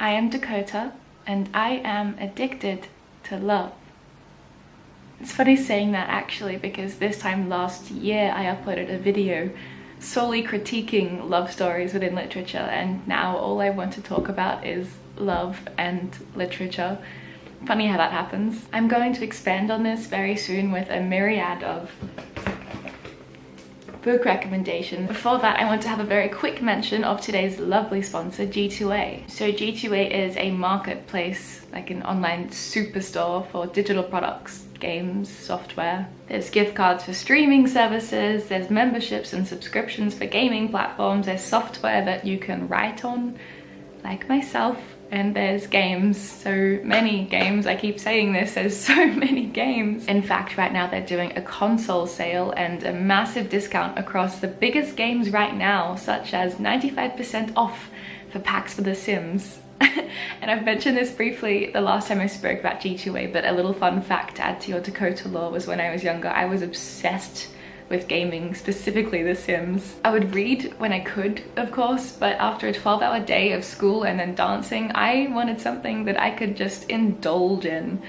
I am Dakota, and I am addicted to love. It's funny saying that actually, because this time last year I uploaded a video solely critiquing love stories within literature, and now all I want to talk about is love and literature. Funny how that happens. I'm going to expand on this very soon with a myriad of book recommendations. Before that, I want to have a very quick mention of today's lovely sponsor, G2A. So G2A is a marketplace, like an online superstore for digital products, games, software. There's gift cards for streaming services, there's memberships and subscriptions for gaming platforms, there's software that you can write on, like myself, and there's games. So many games. I keep saying this, there's so many games. In fact, right now they're doing a console sale and a massive discount across the biggest games right now, such as 95% off for packs for The Sims. And I've mentioned this briefly the last time I spoke about G2A, but a little fun fact to add to your Dakota lore was when I was younger, I was obsessed with gaming, specifically The Sims. I would read when I could, of course, but after a 12-hour day of school and then dancing, I wanted something that I could just indulge in,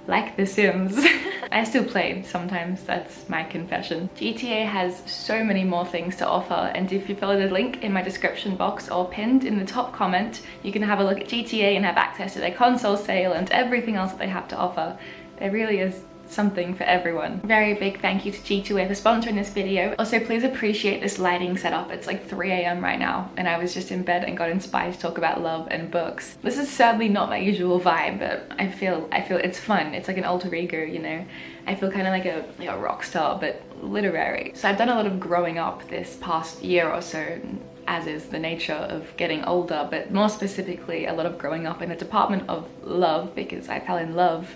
like The Sims. I still play sometimes, that's my confession. GTA has so many more things to offer, and if you follow the link in my description box or pinned in the top comment, you can have a look at GTA and have access to their console sale and everything else that they have to offer. There really is something for everyone. Very big thank you to G2A for sponsoring this video. Also, please appreciate this lighting setup. It's like 3 AM right now and I was just in bed and got inspired to talk about love and books. This is sadly not my usual vibe, but I feel it's fun. It's like an alter ego, you know. I feel kind of like a rock star, but literary. So I've done a lot of growing up this past year or so, as is the nature of getting older, but more specifically a lot of growing up in the department of love, because I fell in love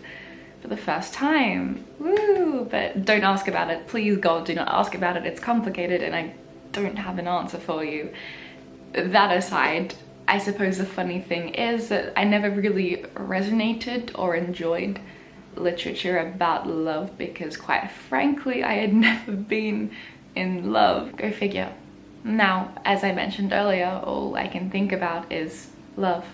for the first time. Woo! But don't ask about it. Please God, do not ask about it. It's complicated and I don't have an answer for you. That aside, I suppose the funny thing is that I never really resonated or enjoyed literature about love because, quite frankly, I had never been in love. Go figure. Now, as I mentioned earlier, all I can think about is love.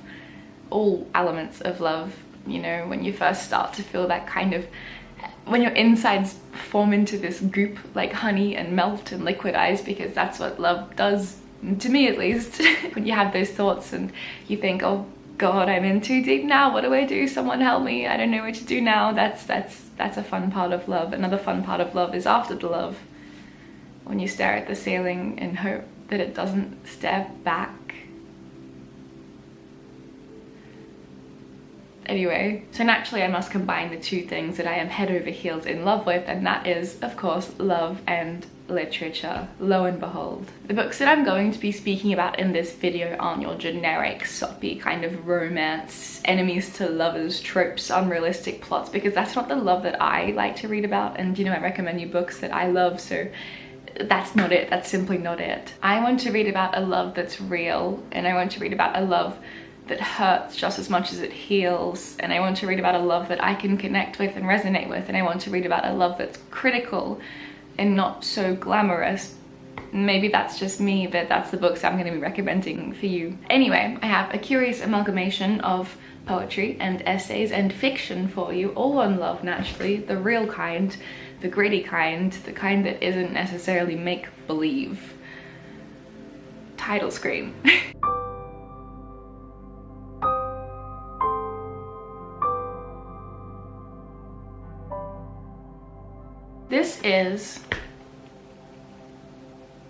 All elements of love. You know, when you first start to feel that kind of, when your insides form into this goop like honey and melt and liquidize, because that's what love does, to me at least. When you have those thoughts and you think, oh God, I'm in too deep now, what do I do? Someone help me, I don't know what to do now. That's a fun part of love. Another fun part of love is after the love, when you stare at the ceiling and hope that it doesn't stare back. Anyway, so naturally I must combine the two things that I am head over heels in love with, and that is, of course, love and literature. Lo and behold. The books that I'm going to be speaking about in this video aren't your generic, soppy kind of romance, enemies to lovers tropes, unrealistic plots, because that's not the love that I like to read about, and you know, I recommend you books that I love, so that's not it. That's simply not it. I want to read about a love that's real, and I want to read about a love that hurts just as much as it heals, and I want to read about a love that I can connect with and resonate with, and I want to read about a love that's critical and not so glamorous. Maybe that's just me, but that's the books I'm going to be recommending for you. Anyway, I have a curious amalgamation of poetry and essays and fiction for you, all on love naturally, the real kind, the gritty kind, the kind that isn't necessarily make-believe. Title screen. This is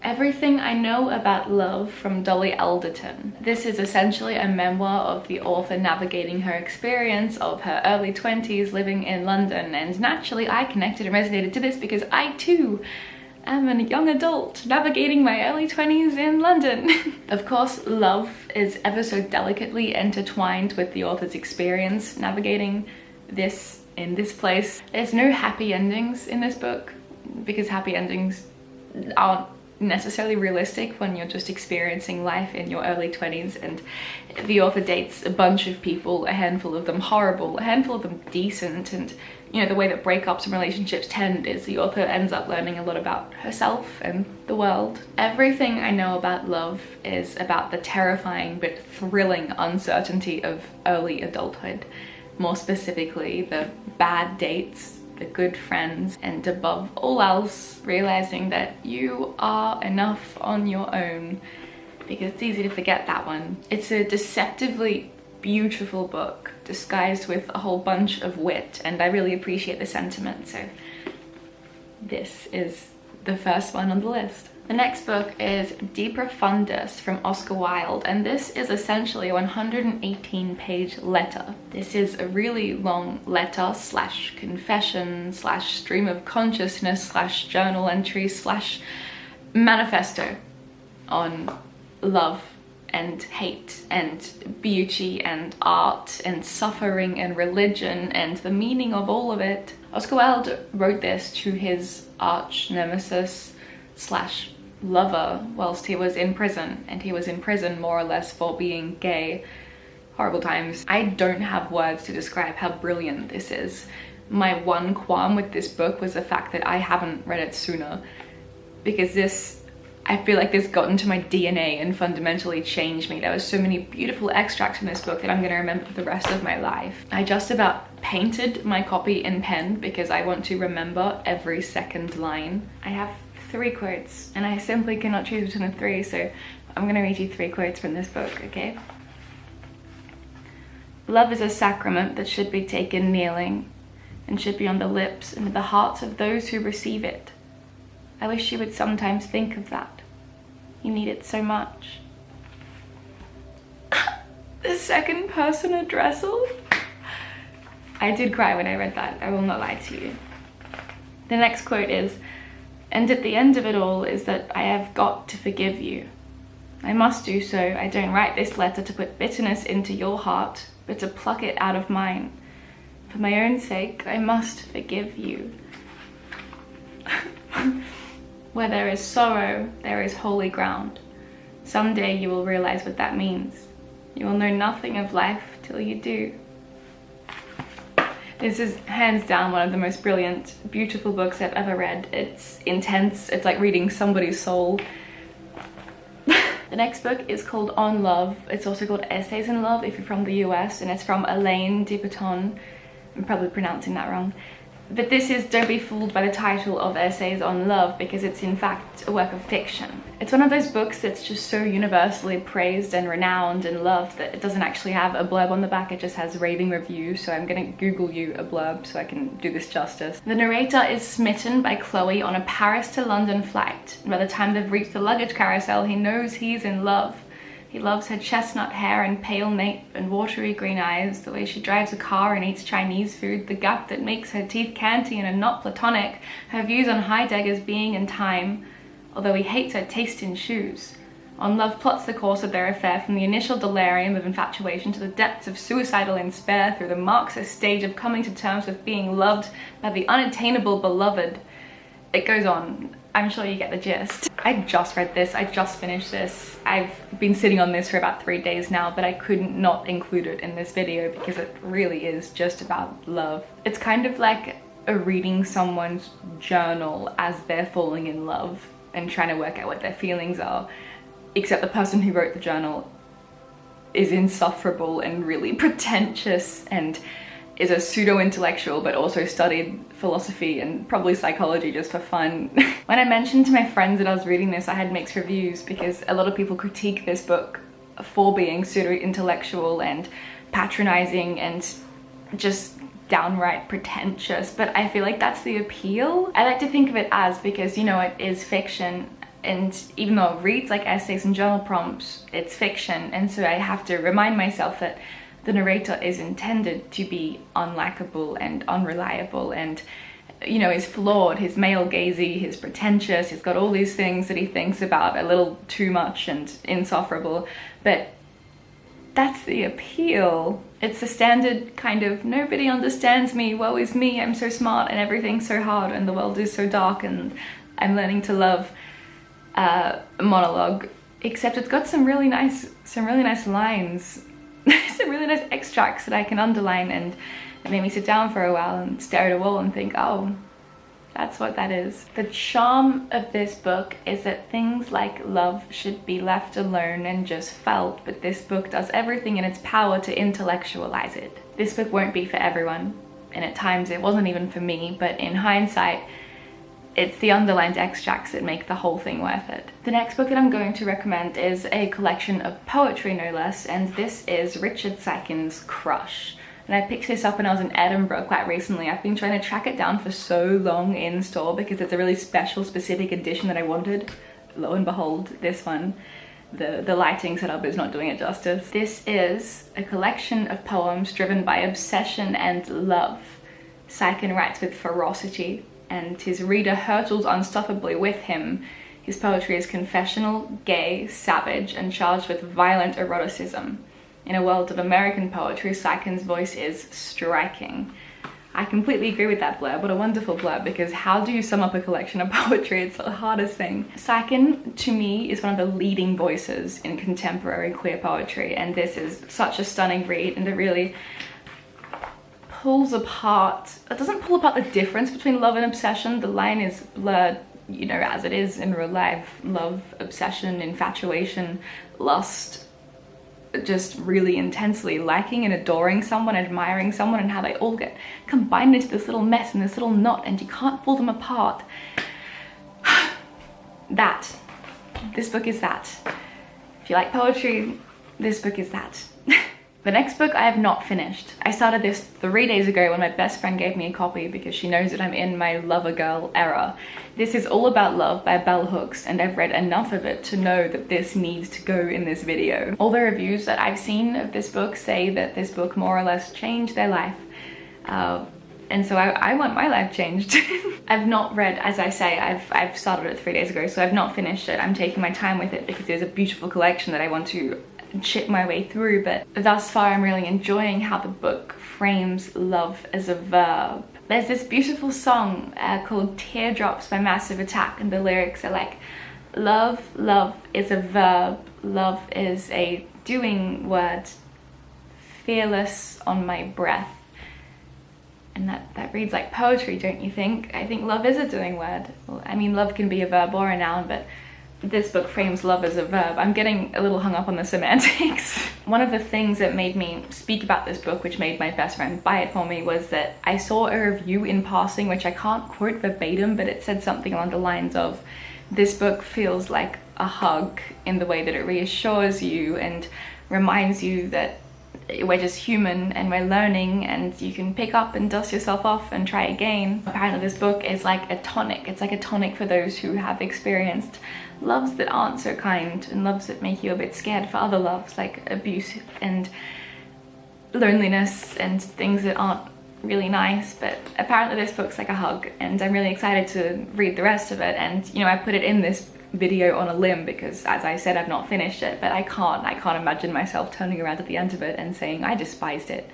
Everything I Know About Love from Dolly Alderton. This is essentially a memoir of the author navigating her experience of her early 20s living in London, and naturally I connected and resonated to this because I too am a young adult navigating my early 20s in London. Of course, love is ever so delicately intertwined with the author's experience navigating this in this place. There's no happy endings in this book because happy endings aren't necessarily realistic when you're just experiencing life in your early 20s. And the author dates a bunch of people, a handful of them horrible, a handful of them decent, and you know, the way that breakups and relationships tend is the author ends up learning a lot about herself and the world. Everything I know about love is about the terrifying but thrilling uncertainty of early adulthood. More specifically, the bad dates, the good friends, and above all else, realizing that you are enough on your own, because it's easy to forget that one. It's a deceptively beautiful book disguised with a whole bunch of wit, and I really appreciate the sentiment, so this is the first one on the list. The next book is De Profundis from Oscar Wilde, and this is essentially a 118-page letter. This is a really long letter slash confession slash stream of consciousness slash journal entry slash manifesto on love and hate and beauty and art and suffering and religion and the meaning of all of it. Oscar Wilde wrote this to his arch nemesis slash lover whilst he was in prison, and he was in prison more or less for being gay. Horrible times. I don't have words to describe how brilliant this is. My one qualm with this book was the fact that I haven't read it sooner, because I feel like this got into my DNA and fundamentally changed me. There were so many beautiful extracts from this book that I'm going to remember for the rest of my life. I just about painted my copy in pen because I want to remember every second line. I have 3 quotes and I simply cannot choose between the 3, so I'm going to read you 3 quotes from this book, okay? Love is a sacrament that should be taken kneeling and should be on the lips and in the hearts of those who receive it. I wish you would sometimes think of that. You need it so much. The second person addressal? I did cry when I read that, I will not lie to you. The next quote is, and at the end of it all is that I have got to forgive you. I must do so. I don't write this letter to put bitterness into your heart, but to pluck it out of mine. For my own sake, I must forgive you. Where there is sorrow, there is holy ground. Someday you will realize what that means. You will know nothing of life till you do. This is hands down one of the most brilliant, beautiful books I've ever read. It's intense, it's like reading somebody's soul. The next book is called On Love. It's also called Essays in Love if you're from the US, and it's from Elaine Dupeton. I'm probably pronouncing that wrong. But this is, don't be fooled by the title of Essays on Love, because it's in fact a work of fiction. It's one of those books that's just so universally praised and renowned and loved that it doesn't actually have a blurb on the back, it just has raving reviews, so I'm gonna Google you a blurb so I can do this justice. The narrator is smitten by Chloe on a Paris to London flight, and by the time they've reached the luggage carousel, he knows he's in love. He loves her chestnut hair and pale nape and watery green eyes, the way she drives a car and eats Chinese food, the gap that makes her teeth canty and are not platonic, her views on Heidegger's being and time, although he hates her taste in shoes. On Love plots the course of their affair from the initial delirium of infatuation to the depths of suicidal despair through the Marxist stage of coming to terms with being loved by the unattainable beloved. It goes on. I'm sure you get the gist. I just read this, I just finished this. I've been sitting on this for about 3 days now, but I couldn't not include it in this video because it really is just about love. It's kind of like reading someone's journal as they're falling in love and trying to work out what their feelings are, except the person who wrote the journal is insufferable and really pretentious and is a pseudo-intellectual but also studied philosophy and probably psychology just for fun. When I mentioned to my friends that I was reading this, I had mixed reviews because a lot of people critique this book for being pseudo-intellectual and patronizing and just downright pretentious, but I feel like that's the appeal. I like to think of it as, because you know it is fiction, and even though it reads like essays and journal prompts, it's fiction, and so I have to remind myself that the narrator is intended to be unlikable and unreliable and, you know, is flawed, he's male-gazy, he's pretentious, he's got all these things that he thinks about a little too much and insufferable, but that's the appeal. It's the standard kind of, nobody understands me, woe is me, I'm so smart and everything's so hard and the world is so dark and I'm learning to love. monologue, except it's got some really nice lines, some really nice extracts that I can underline, and it made me sit down for a while and stare at a wall and think, oh, that's what that is. The charm of this book is that things like love should be left alone and just felt, but this book does everything in its power to intellectualize it. This book won't be for everyone, and at times it wasn't even for me, but in hindsight, it's the underlined extracts that make the whole thing worth it. The next book that I'm going to recommend is a collection of poetry, no less, and this is Richard Siken's Crush. And I picked this up when I was in Edinburgh quite recently. I've been trying to track it down for so long in store because it's a really special, specific edition that I wanted. Lo and behold, this one. The lighting setup is not doing it justice. This is a collection of poems driven by obsession and love. Siken writes with ferocity, and his reader hurtles unstoppably with him. His poetry is confessional, gay, savage, and charged with violent eroticism. In a world of American poetry, Siken's voice is striking. I completely agree with that blurb. What a wonderful blurb, because how do you sum up a collection of poetry? It's the hardest thing. Siken, to me, is one of the leading voices in contemporary queer poetry, and this is such a stunning read, and it really pulls apart, it doesn't pull apart the difference between love and obsession. The line is blurred, you know, as it is in real life. Love, obsession, infatuation, lust, just really intensely liking and adoring someone, admiring someone, and how they all get combined into this little mess and this little knot, and you can't pull them apart. That. This book is that. If you like poetry, this book is that. The next book I have not finished. I started this 3 days ago when my best friend gave me a copy because she knows that I'm in my lover girl era. This is All About Love by Bell Hooks, and I've read enough of it to know that this needs to go in this video. All the reviews that I've seen of this book say that this book more or less changed their life. And so I want my life changed. I've not read, as I say, I've started it 3 days ago, so I've not finished it. I'm taking my time with it because there's a beautiful collection that I want to chip my way through, but thus far I'm really enjoying how the book frames love as a verb. There's this beautiful song called Teardrops by Massive Attack, and the lyrics are like, love is a verb, love is a doing word, fearless on my breath. And that reads like poetry, don't you think? I think love is a doing word. Well, I mean, love can be a verb or a noun, but this book frames love as a verb. I'm getting a little hung up on the semantics. One of the things that made me speak about this book, which made my best friend buy it for me, was that I saw a review in passing, which I can't quote verbatim, but it said something along the lines of, this book feels like a hug in the way that it reassures you and reminds you that we're just human and we're learning, and you can pick up and dust yourself off and try again. Apparently this book is like a tonic. It's like a tonic for those who have experienced loves that aren't so kind and loves that make you a bit scared for other loves, like abuse and loneliness and things that aren't really nice. But apparently this book's like a hug, and I'm really excited to read the rest of it. And you know, I put it in this video on a limb because, as I said, I've not finished it, but I can't imagine myself turning around at the end of it and saying I despised it.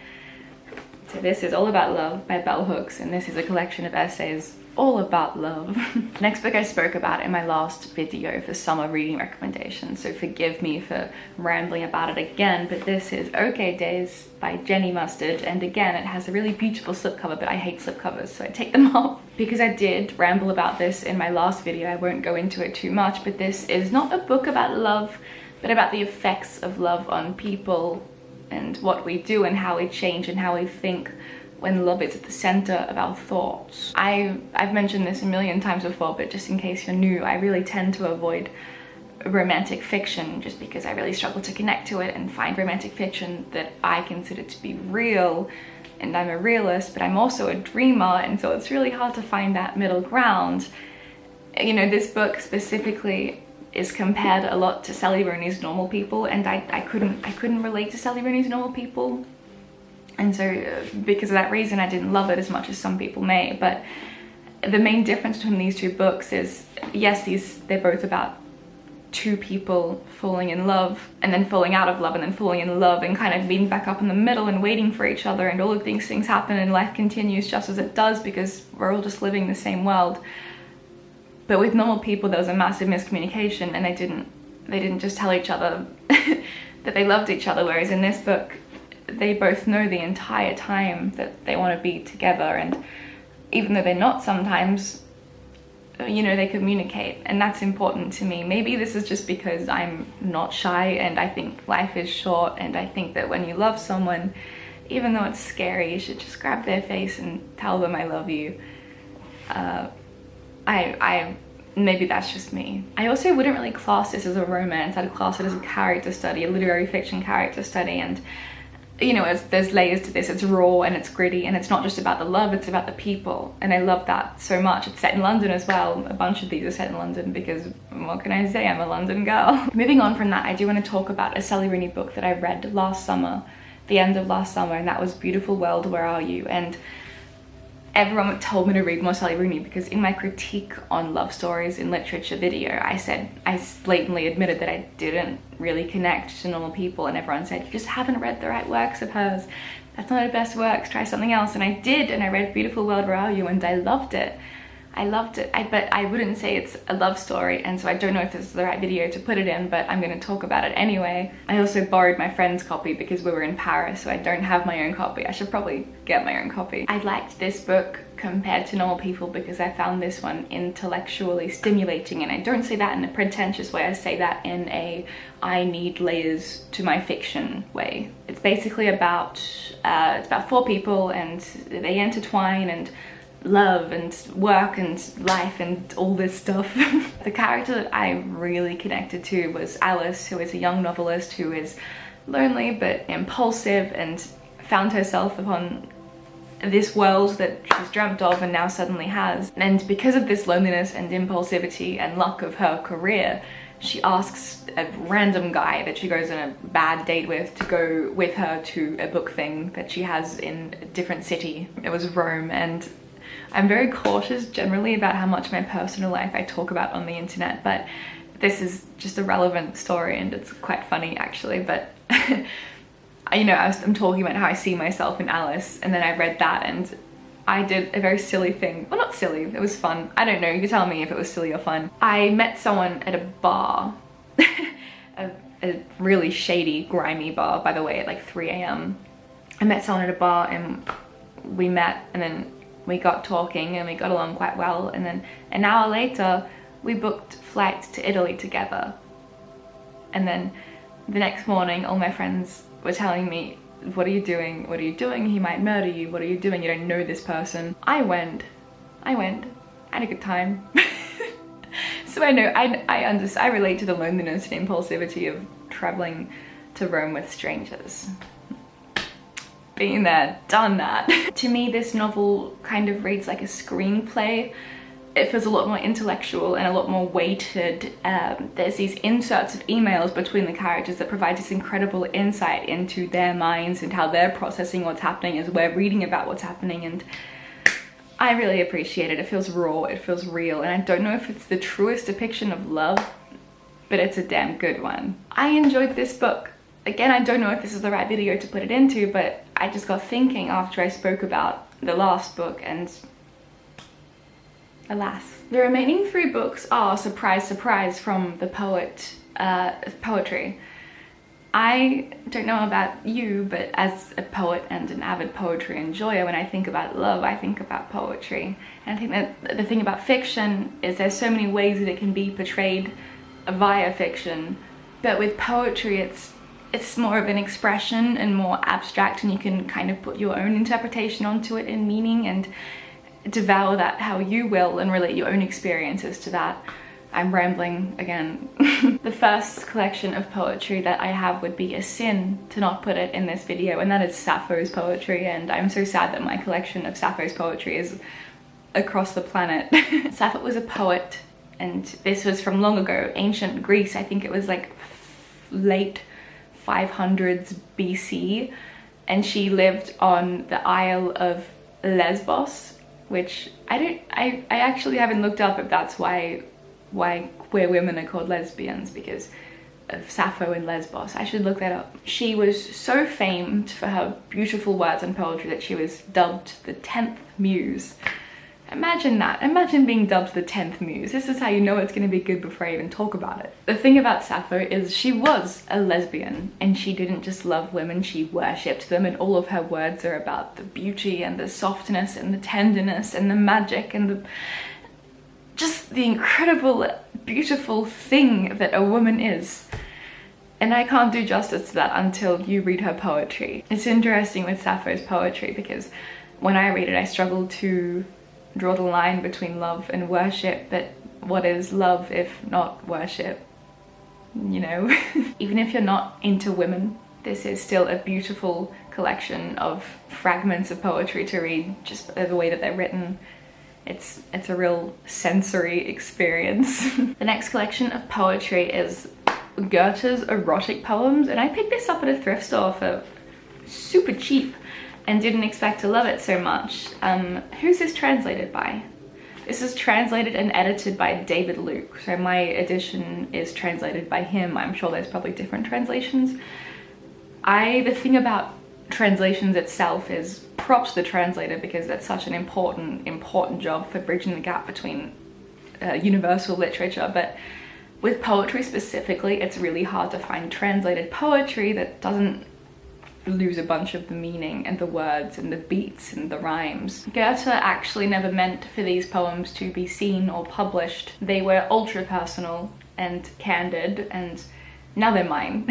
So this is All About Love by Bell Hooks, and this is a collection of essays all about love. Next book I spoke about in my last video for summer reading recommendations, so forgive me for rambling about it again, but this is OK Days by Jenny Mustard, and again it has a really beautiful slipcover, but I hate slipcovers, so I take them off. Because I did ramble about this in my last video, I won't go into it too much, but this is not a book about love, but about the effects of love on people and what we do and how we change and how we think when love is at the center of our thoughts. I've mentioned this a million times before, but just in case you're new, I really tend to avoid romantic fiction just because I really struggle to connect to it and find romantic fiction that I consider to be real. And I'm a realist, but I'm also a dreamer, and so it's really hard to find that middle ground. You know, this book specifically is compared a lot to Sally Rooney's Normal People, and I couldn't relate to Sally Rooney's Normal People. And so because of that reason, I didn't love it as much as some people may. But the main difference between these two books is, yes, they're both about two people falling in love and then falling out of love and then falling in love and kind of meeting back up in the middle and waiting for each other, and all of these things happen and life continues just as it does because we're all just living the same world. But with normal people, there was a massive miscommunication, and they didn't just tell each other that they loved each other, whereas in this book, they both know the entire time that they want to be together, and even though they're not sometimes, you know, they communicate, and that's important to me. Maybe this is just because I'm not shy, and I think life is short, and I think that when you love someone, even though it's scary, you should just grab their face and tell them I love you. Maybe that's just me. I also wouldn't really class this as a romance. I'd class it as a character study, a literary fiction character study, and you know, there's layers to this. It's raw and it's gritty, and it's not just about the love, it's about the people, and I love that so much. It's set in London as well. A bunch of these are set in London because, what can I say, I'm a London girl. Moving on from that, I do want to talk about a Sally Rooney book that I read last summer, the end of last summer, and that was Beautiful World, Where Are You? And everyone told me to read more Sally Rooney because in my critique on love stories in literature video, I blatantly admitted that I didn't really connect to normal people, and everyone said, you just haven't read the right works of hers. That's not her best works, try something else. And I did, and I read Beautiful World, Where Are You? And I loved it. I loved it, but I wouldn't say it's a love story, and so I don't know if this is the right video to put it in, but I'm going to talk about it anyway. I also borrowed my friend's copy because we were in Paris, so I don't have my own copy. I should probably get my own copy. I liked this book compared to normal people because I found this one intellectually stimulating, and I don't say that in a pretentious way, I say that in a I need layers to my fiction way. It's basically about, it's about 4 people, and they intertwine, and love and work and life and all this stuff. The character that I really connected to was Alice, who is a young novelist who is lonely but impulsive and found herself upon this world that she's dreamt of and now suddenly has. And because of this loneliness and impulsivity and luck of her career, she asks a random guy that she goes on a bad date with to go with her to a book thing that she has in a different city. It was Rome, and I'm very cautious generally about how much of my personal life I talk about on the internet, but this is just a relevant story and it's quite funny actually. But you know, I'm talking about how I see myself in Alice, and then I read that and I did a very silly thing. Well, not silly, it was fun. I don't know, you can tell me if it was silly or fun. I met someone at a bar, a really shady, grimy bar, by the way, at like 3 a.m. I met someone at a bar and we met, and then we got talking and we got along quite well, and then an hour later we booked flights to Italy together. And then the next morning all my friends were telling me, what are you doing? What are you doing? He might murder you. What are you doing? You don't know this person. I went, I had a good time. So I know, I relate to the loneliness and impulsivity of traveling to Rome with strangers. Been there, done that. To me, this novel kind of reads like a screenplay. It feels a lot more intellectual and a lot more weighted. There's these inserts of emails between the characters that provide this incredible insight into their minds and how they're processing what's happening as we're reading about what's happening, and I really appreciate it. It feels raw, it feels real, and I don't know if it's the truest depiction of love, but it's a damn good one. I enjoyed this book. Again, I don't know if this is the right video to put it into, but I just got thinking after I spoke about the last book, and alas. The remaining 3 books are, surprise, surprise, from the poetry. I don't know about you, but as a poet and an avid poetry enjoyer, when I think about love, I think about poetry. And I think that the thing about fiction is there's so many ways that it can be portrayed via fiction, but with poetry it's more of an expression and more abstract, and you can kind of put your own interpretation onto it in meaning and devour that how you will and relate your own experiences to that. I'm rambling again. The first collection of poetry that I have would be a sin to not put it in this video, and that is Sappho's poetry, and I'm so sad that my collection of Sappho's poetry is across the planet. Sappho was a poet, and this was from long ago, ancient Greece. I think it was like late 500s BC, and she lived on the Isle of Lesbos, which I actually haven't looked up if that's why queer women are called lesbians, because of Sappho and Lesbos. I should look that up. She was so famed for her beautiful words and poetry that she was dubbed the 10th muse. Imagine that. Imagine being dubbed the 10th muse. This is how you know it's going to be good before I even talk about it. The thing about Sappho is she was a lesbian, and she didn't just love women, she worshipped them, and all of her words are about the beauty and the softness and the tenderness and the magic and just the incredible, beautiful thing that a woman is. And I can't do justice to that until you read her poetry. It's interesting with Sappho's poetry because when I read it, I struggle to draw the line between love and worship, but what is love if not worship? You know? Even if you're not into women, this is still a beautiful collection of fragments of poetry to read, just the way that they're written. It's a real sensory experience. The next collection of poetry is Goethe's erotic poems, and I picked this up at a thrift store for super cheap and didn't expect to love it so much. Who's this translated by? This is translated and edited by David Luke, so my edition is translated by him. I'm sure there's probably different translations. The thing about translations itself is props to the translator, because that's such an important job for bridging the gap between universal literature, but with poetry specifically, it's really hard to find translated poetry that doesn't lose a bunch of the meaning and the words and the beats and the rhymes. Goethe actually never meant for these poems to be seen or published. They were ultra personal and candid, and now they're mine.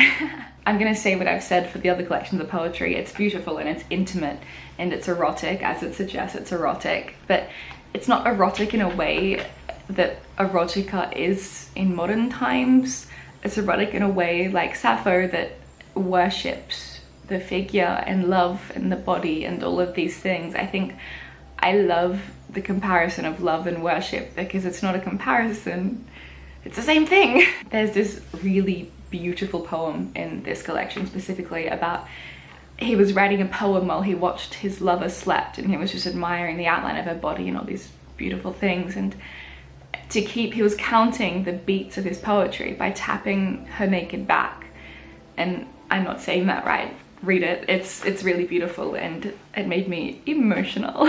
I'm gonna say what I've said for the other collections of poetry. It's beautiful and it's intimate and it's erotic, as it suggests, it's erotic, but it's not erotic in a way that erotica is in modern times. It's erotic in a way like Sappho that worships the figure and love and the body and all of these things. I think I love the comparison of love and worship because it's not a comparison, it's the same thing. There's this really beautiful poem in this collection specifically about he was writing a poem while he watched his lover slept, and he was just admiring the outline of her body and all these beautiful things, and he was counting the beats of his poetry by tapping her naked back. And I'm not saying that right. Read it, it's really beautiful and it made me emotional.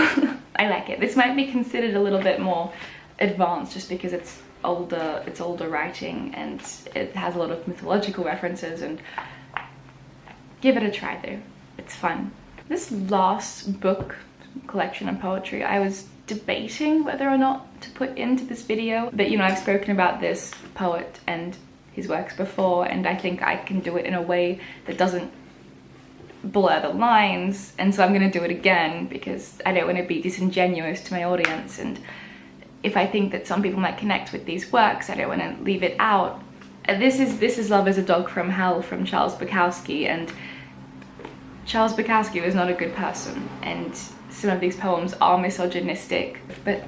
I like it. This might be considered a little bit more advanced just because it's older writing and it has a lot of mythological references, and give it a try though, it's fun. This last book collection of poetry, I was debating whether or not to put into this video, but you know, I've spoken about this poet and his works before, and I think I can do it in a way that doesn't blur the lines, and so I'm gonna do it again because I don't want to be disingenuous to my audience, and if I think that some people might connect with these works, I don't want to leave it out. This is Love is a Dog from Hell from Charles Bukowski, and Charles Bukowski was not a good person, and some of these poems are misogynistic, but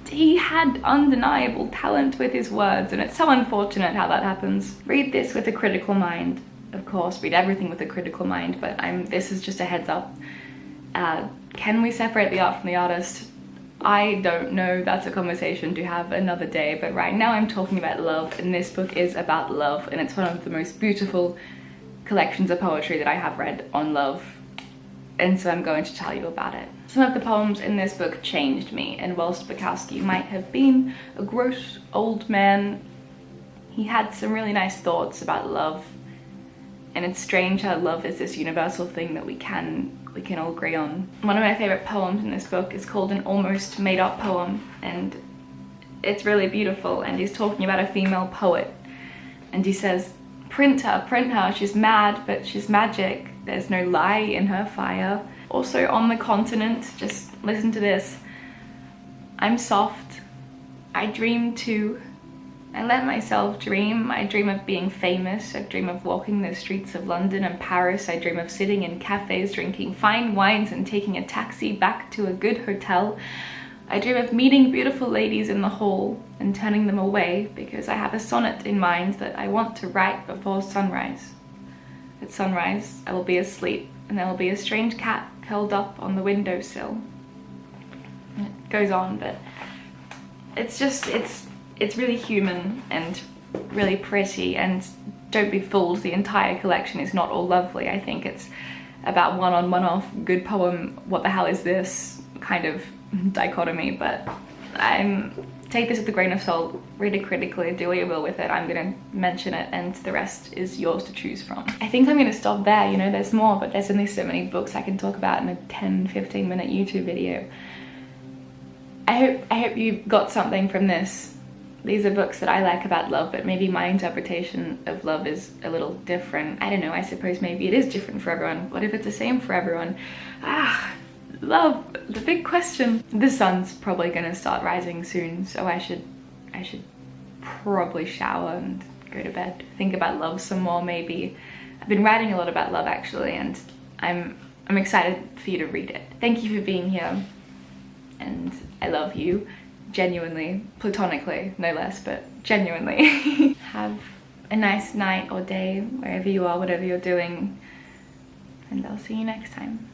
he had undeniable talent with his words, and it's so unfortunate how that happens. Read this with a critical mind. Of course, read everything with a critical mind, but this is just a heads up. Can we separate the art from the artist? I don't know, that's a conversation to have another day, but right now I'm talking about love, and this book is about love, and it's one of the most beautiful collections of poetry that I have read on love, and so I'm going to tell you about it. Some of the poems in this book changed me, and whilst Bukowski might have been a gross old man, he had some really nice thoughts about love. And it's strange how love is this universal thing that we can all agree on. One of my favorite poems in this book is called An Almost Made Up Poem, and it's really beautiful, and he's talking about a female poet, and he says, print her, she's mad, but she's magic, there's no lie in her fire. Also on the continent, just listen to this. I'm soft, I dream too. I let myself dream. I dream of being famous. I dream of walking the streets of London and Paris. I dream of sitting in cafes, drinking fine wines and taking a taxi back to a good hotel. I dream of meeting beautiful ladies in the hall and turning them away because I have a sonnet in mind that I want to write before sunrise. At sunrise, I will be asleep and there will be a strange cat curled up on the windowsill. It goes on, but it's really human and really pretty, and don't be fooled, the entire collection is not all lovely. I think it's about one-on, one-off, good poem, what the hell is this, kind of dichotomy, but take this with a grain of salt, read it critically, do what you will with it. I'm gonna mention it and the rest is yours to choose from. I think I'm gonna stop there, you know, there's more, but there's only so many books I can talk about in a 10-15 minute YouTube video. I hope you got something from this. These are books that I like about love, but maybe my interpretation of love is a little different. I don't know, I suppose maybe it is different for everyone. What if it's the same for everyone? Love, the big question. The sun's probably gonna start rising soon, so I should probably shower and go to bed. Think about love some more maybe. I've been writing a lot about love actually, and I'm excited for you to read it. Thank you for being here, and I love you. Genuinely, platonically, no less, but genuinely. Have a nice night or day, wherever you are, whatever you're doing, and I'll see you next time.